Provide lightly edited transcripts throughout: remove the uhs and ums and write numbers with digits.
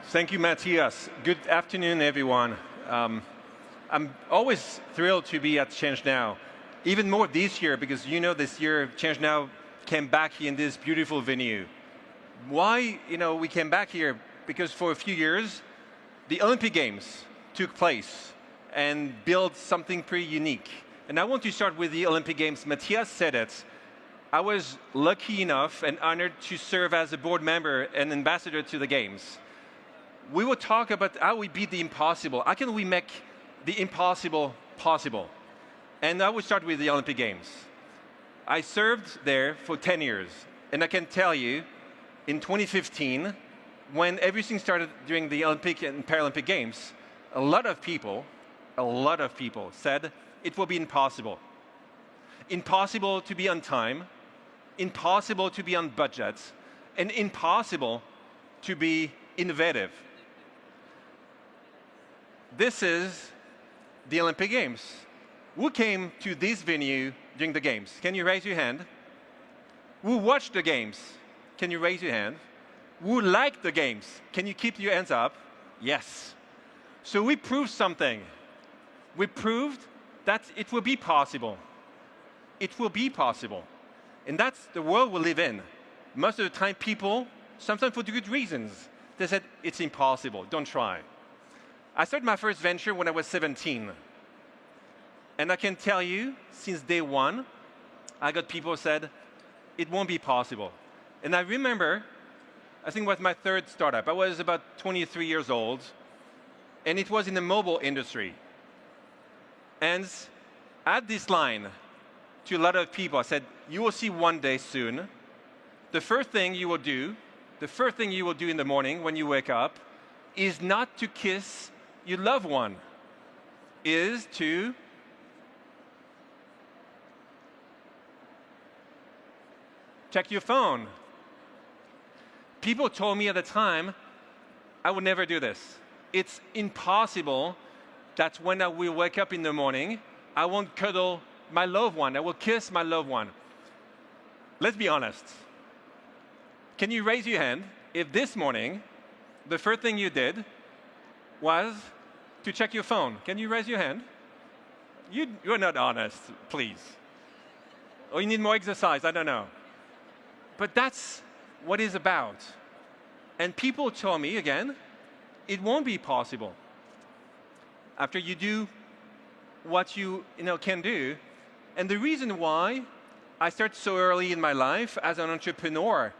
Thank you, Matthias. Good afternoon, everyone. I'm always thrilled to be at Change Now, even more this year because this year Change Now came back in this beautiful venue. Why we came back here? Because for a few years, the Olympic Games took place and built something pretty unique. And I want to start with the Olympic Games. Matthias said it. I was lucky enough and honored to serve as a board member and ambassador to the Games. We will talk about how we beat the impossible. How can we make the impossible possible? And I will start with the Olympic Games. I served there for 10 years. And I can tell you, in 2015, when everything started during the Olympic and Paralympic Games, a lot of people said it will be impossible. Impossible to be on time, impossible to be on budget, and impossible to be innovative. This is the Olympic Games. Who came to this venue during the Games? Can you raise your hand? Who watched the Games? Can you raise your hand? Who liked the Games? Can you keep your hands up? Yes. So we proved something. We proved that it will be possible. It will be possible. And that's the world we live in. Most of the time people, sometimes for good reasons, they said, it's impossible, don't try. I started my first venture when I was 17. And I can tell you, since day one, I got people who said, it won't be possible. And I remember, I think it was my third startup. I was about 23 years old, and it was in the mobile industry. And I had this line to a lot of people. I said, you will see one day soon, the first thing you will do in the morning when you wake up is not to kiss your loved one, is to check your phone. People told me at the time, I would never do this. It's impossible that when I will wake up in the morning, I won't cuddle my loved one. I will kiss my loved one. Let's be honest. Can you raise your hand if this morning the first thing you did was to check your phone? Can you raise your hand? You're not honest, please. Or you need more exercise, I don't know. But that's what it's about. And people told me, again, it won't be possible. After you do what you can do. And the reason why I started so early in my life as an entrepreneur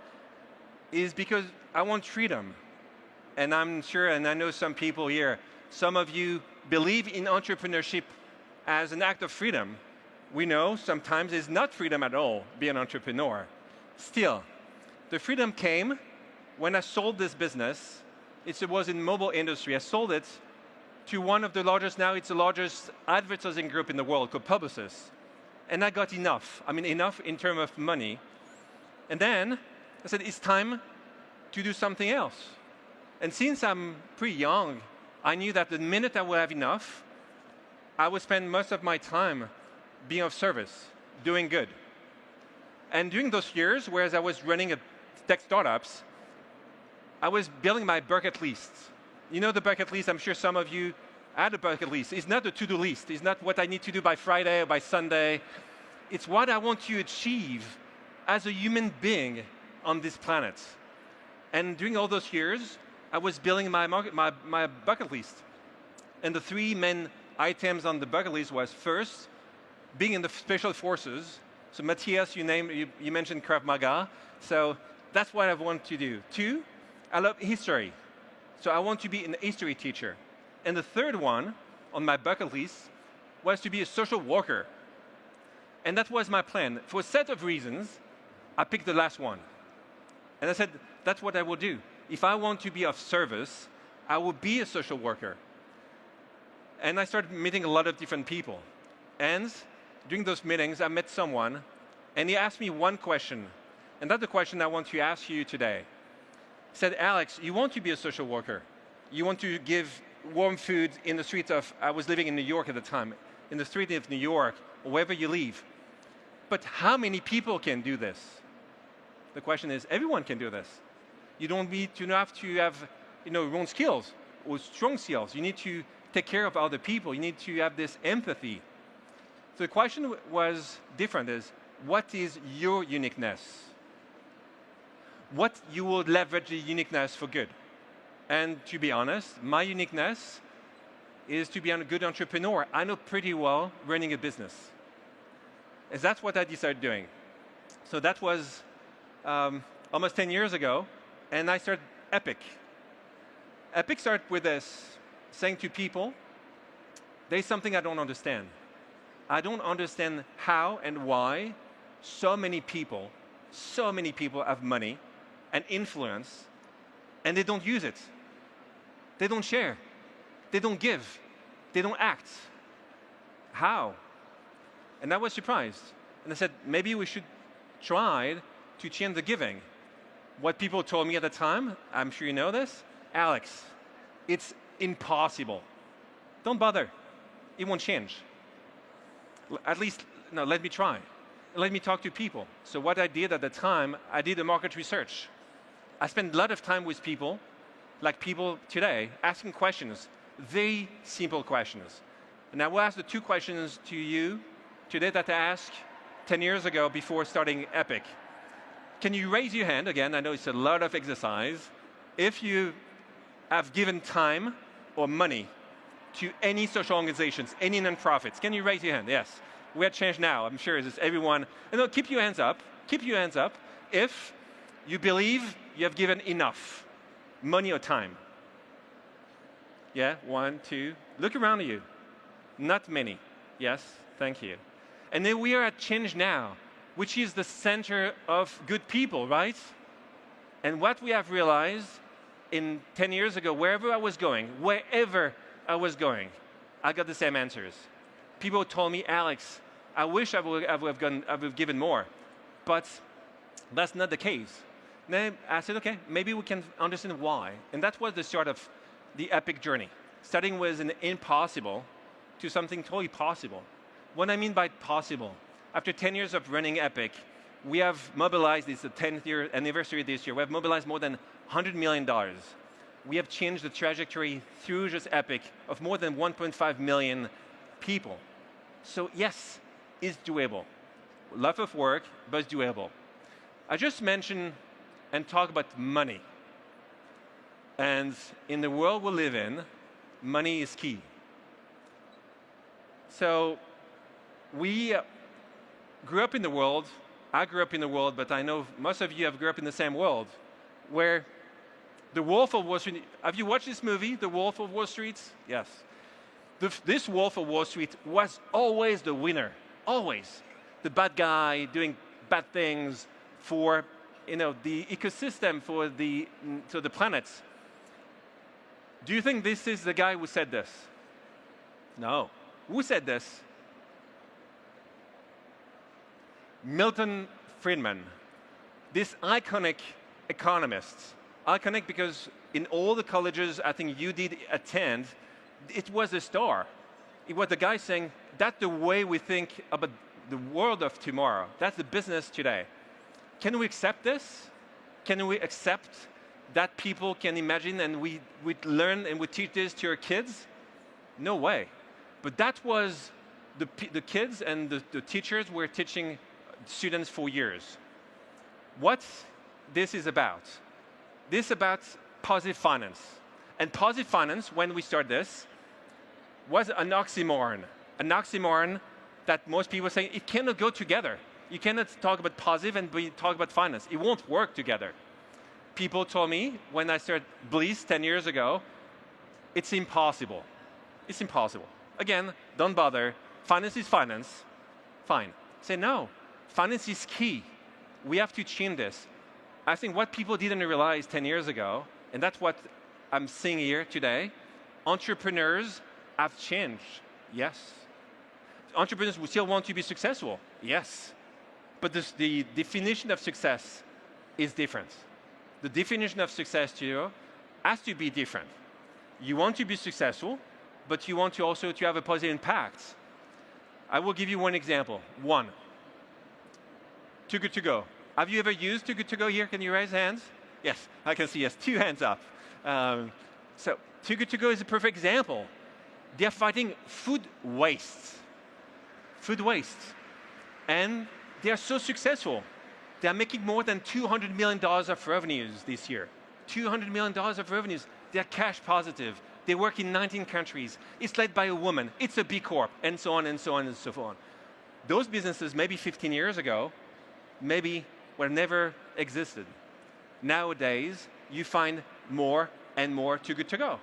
is because I want freedom. And I'm sure, and I know some people here, some of you believe in entrepreneurship as an act of freedom. We know sometimes it's not freedom at all, be an entrepreneur. Still, the freedom came when I sold this business. It was in the mobile industry. I sold it to one of the largest, now it's the largest advertising group in the world called Publicis. And I got enough. I mean, enough in terms of money. And then I said, it's time to do something else. And since I'm pretty young, I knew that the minute I would have enough, I would spend most of my time being of service, doing good. And during those years, whereas I was running tech startups, I was building my bucket list. You know the bucket list, I'm sure some of you had a bucket list. It's not a to-do list. It's not what I need to do by Friday or by Sunday. It's what I want to achieve as a human being on this planet. And during all those years, I was building my bucket list. And the three main items on the bucket list was first, being in the special forces. So Matthias, you mentioned Krav Maga. So that's what I want to do. Two, I love history. So I want to be an history teacher. And the third one on my bucket list was to be a social worker. And that was my plan. For a set of reasons, I picked the last one. And I said, that's what I will do. If I want to be of service, I will be a social worker. And I started meeting a lot of different people. And during those meetings, I met someone, and he asked me one question. And that's the question I want to ask you today. He said, Alex, you want to be a social worker. You want to give warm food in the streets of, I was living in New York at the time, in the street of New York, or wherever you live. But how many people can do this? The question is, everyone can do this. You don't need to have your own skills or strong skills. You need to take care of other people. You need to have this empathy. So the question was different: is what is your uniqueness? What you will leverage the uniqueness for good? And to be honest, my uniqueness is to be a good entrepreneur. I know pretty well running a business. And that's what I decided doing. So that was almost 10 years ago, and I started Epic. Epic started with this, saying to people, there's something I don't understand. I don't understand how and why so many people have money and influence, and they don't use it. They don't share. They don't give. They don't act. How? And I was surprised. And I said, maybe we should try to change the giving. What people told me at the time, I'm sure you know this, Alex, it's impossible. Don't bother. It won't change. At least, no, let me try. Let me talk to people. So what I did at the time, I did a market research. I spent a lot of time with people, like people today, asking questions, very simple questions. And I will ask the two questions to you today that I asked 10 years ago before starting Epic. Can you raise your hand, again, I know it's a lot of exercise, if you have given time or money to any social organizations, any nonprofits? Can you raise your hand? Yes. We're at Change Now. I'm sure it's everyone. And no, keep your hands up. Keep your hands up if you believe you have given enough money or time. Yeah, 1, 2. Look around you. Not many. Yes, thank you. And then we are at Change Now, which is the center of good people, right? And what we have realized in 10 years ago, wherever I was going, I got the same answers. People told me, Alex, I wish I would have given more, but that's not the case. Then I said, okay, maybe we can understand why. And that was the start of the Epic journey, starting with an impossible to something totally possible. What I mean by possible, after 10 years of running Epic, we have mobilized, it's the 10th year anniversary this year, we have mobilized more than $100 million. We have changed the trajectory through just Epic of more than 1.5 million people. So yes, it's doable. A lot of work, but it's doable. I just mentioned and talk about money. And in the world we live in, money is key. So we grew up in the world, I grew up in the world, but I know most of you have grew up in the same world, where the Wolf of Wall Street, have you watched this movie, The Wolf of Wall Street? Yes. This Wolf of Wall Street was always the winner, always. The bad guy doing bad things for the ecosystem, for the planet. Do you think this is the guy who said this? No. Who said this? Milton Friedman, this iconic economist. Iconic because in all the colleges I think you did attend, it was a star. It was the guy saying, that's the way we think about the world of tomorrow. That's the business today. Can we accept this? Can we accept that people can imagine and we learn and we teach this to our kids? No way. But that was the kids and the teachers were teaching students for years. What this is about? This is about positive finance. And positive finance, when we started this, was an oxymoron. An oxymoron that most people say it cannot go together. You cannot talk about positive and talk about finance. It won't work together. People told me when I started Bliss 10 years ago, it's impossible. It's impossible. Again, don't bother. Finance is finance. Fine. Say no. Finance is key. We have to change this. I think what people didn't realize 10 years ago, and that's what I'm seeing here today, entrepreneurs have changed. Yes. Entrepreneurs will still want to be successful. Yes. But the definition of success is different. The definition of success to you has to be different. You want to be successful, but you want to also to have a positive impact. I will give you one example. One. Too Good To Go. Have you ever used Too Good To Go here? Can you raise hands? Yes, I can see yes. 2 hands up. So Too Good To Go is a perfect example. They're fighting food waste. Food waste. And they are so successful. They are making more than $200 million of revenues this year. $200 million of revenues. They're cash positive. They work in 19 countries. It's led by a woman. It's a B Corp, and so on and so on and so on. Those businesses, maybe 15 years ago, maybe were never existed. Nowadays, you find more and more Too Good To Go.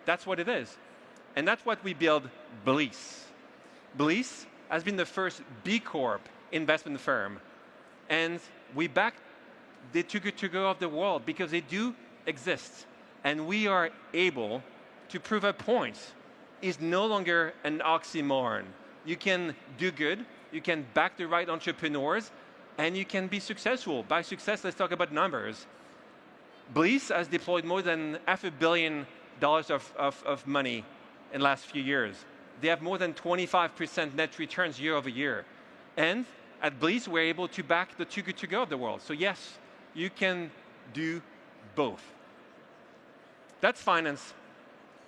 That's what it is. And that's what we build Belize. Belize has been the first B Corp investment firm. And we back the Too Good To Go of the world because they do exist. And we are able to prove a point. It's no longer an oxymoron. You can do good, you can back the right entrepreneurs, and you can be successful. By success, let's talk about numbers. Belize has deployed more than $500 million of money in the last few years. They have more than 25% net returns year over year. And at Belize, we're able to back the Too Good To Go of the world. So yes, you can do both. That's finance.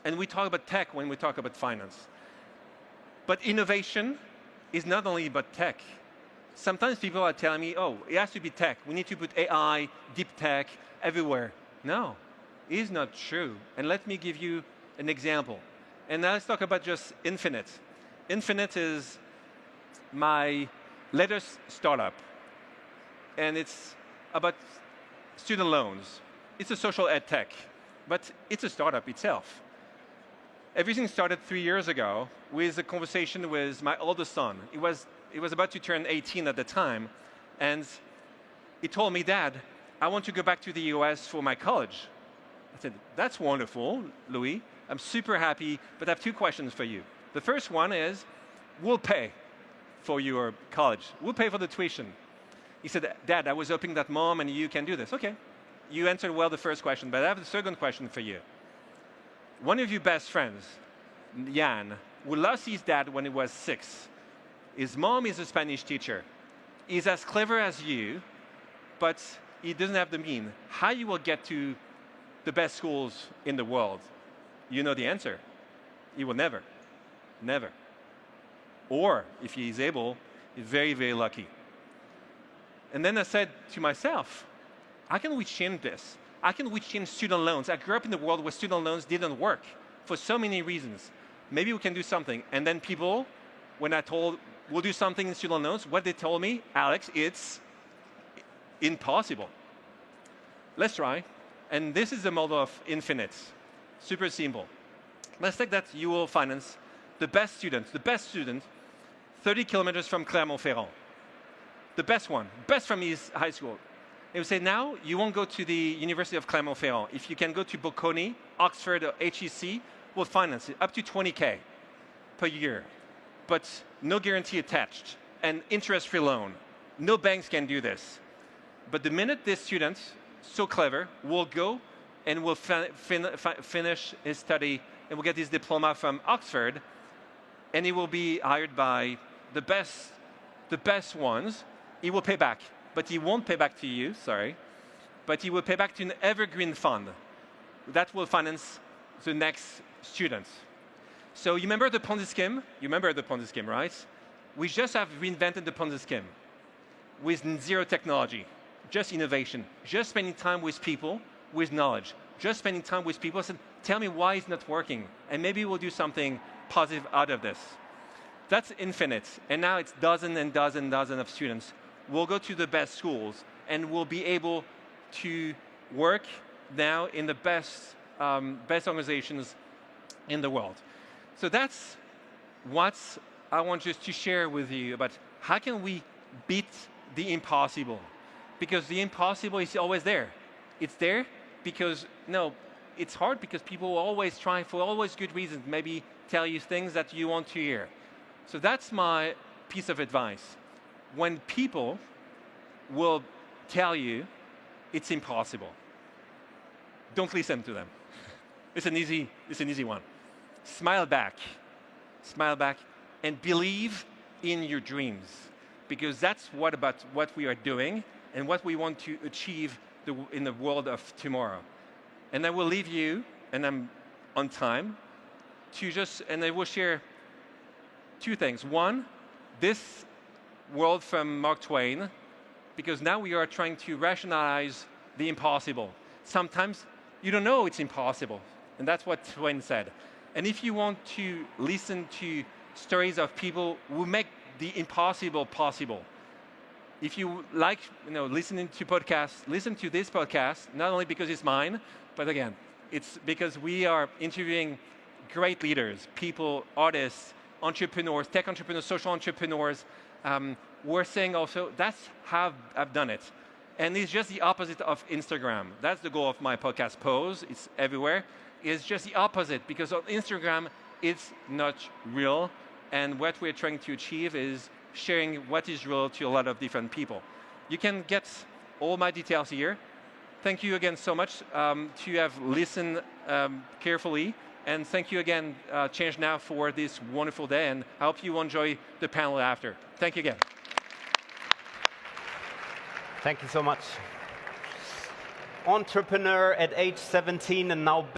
And we talk about tech when we talk about finance. But innovation is not only about tech. Sometimes people are telling me, oh, it has to be tech. We need to put AI, deep tech, everywhere. No, it is not true. And let me give you an example. And now let's talk about just Infinite. Infinite is my latest startup. And it's about student loans. It's a social ed tech, but it's a startup itself. Everything started 3 years ago with a conversation with my oldest son. He was about to turn 18 at the time, and he told me, Dad, I want to go back to the US for my college. I said, that's wonderful, Louis. I'm super happy, but I have two questions for you. The first one is, we'll pay for your college. We'll pay for the tuition. He said, Dad, I was hoping that Mom and you can do this. Okay, you answered well the first question, but I have the second question for you. One of your best friends, Jan, who lost his dad when he was 6. His mom is a Spanish teacher. He's as clever as you, but he doesn't have the means. How you will get to the best schools in the world? You know the answer. He will never. Never. Or, if he is able, he's very, very lucky. And then I said to myself, how can we change this? How can we change student loans? I grew up in a world where student loans didn't work for so many reasons. Maybe we can do something. And then people, when I told we'll do something in student loans, what they told me, Alex, it's impossible. Let's try. And this is the model of Infinite. Super simple. Let's take that you will finance the best student, 30 kilometers from Clermont-Ferrand. The best one, best from his high school. They would say, now you won't go to the University of Clermont-Ferrand. If you can go to Bocconi, Oxford, or HEC, we'll finance it up to 20K per year. But no guarantee attached, and interest-free loan. No banks can do this. But the minute this student, so clever, will go and will finish his study and will get his diploma from Oxford, and he will be hired by the best ones, he will pay back. But he won't pay back to you, sorry, but he will pay back to an evergreen fund that will finance the next students. So you remember the Ponzi scheme? You remember the Ponzi scheme, right? We just have reinvented the Ponzi scheme with zero technology, just innovation, just spending time with people with knowledge, just spending time with people. Said, tell me why it's not working, and maybe we'll do something positive out of this. That's Infinite, and now it's dozens and dozens of students. We'll go to the best schools, and we'll be able to work now in the best organizations in the world. So that's what I want just to share with you about how can we beat the impossible? Because the impossible is always there. It's there because, no, it's hard because people will always try for always good reasons, maybe tell you things that you want to hear. So that's my piece of advice. When people will tell you it's impossible, don't listen to them. It's an easy one. Smile back, and believe in your dreams, because that's about what we are doing and what we want to achieve in the world of tomorrow. And I will leave you, and I'm on time, and I will share two things. One, this world from Mark Twain, because now we are trying to rationalize the impossible. Sometimes you don't know it's impossible, and that's what Twain said. And if you want to listen to stories of people who make the impossible possible, if you like listening to podcasts, listen to this podcast, not only because it's mine, but again, it's because we are interviewing great leaders, people, artists, entrepreneurs, tech entrepreneurs, social entrepreneurs. We're saying also, that's how I've done it. And it's just the opposite of Instagram. That's the goal of my podcast, Pose. It's everywhere. It's just the opposite, because on Instagram, it's not real. And what we're trying to achieve is sharing what is real to a lot of different people. You can get all my details here. Thank you again so much to have listened carefully. And thank you again, Change Now, for this wonderful day. And I hope you enjoy the panel after. Thank you again. Thank you so much. Entrepreneur at age 17 and now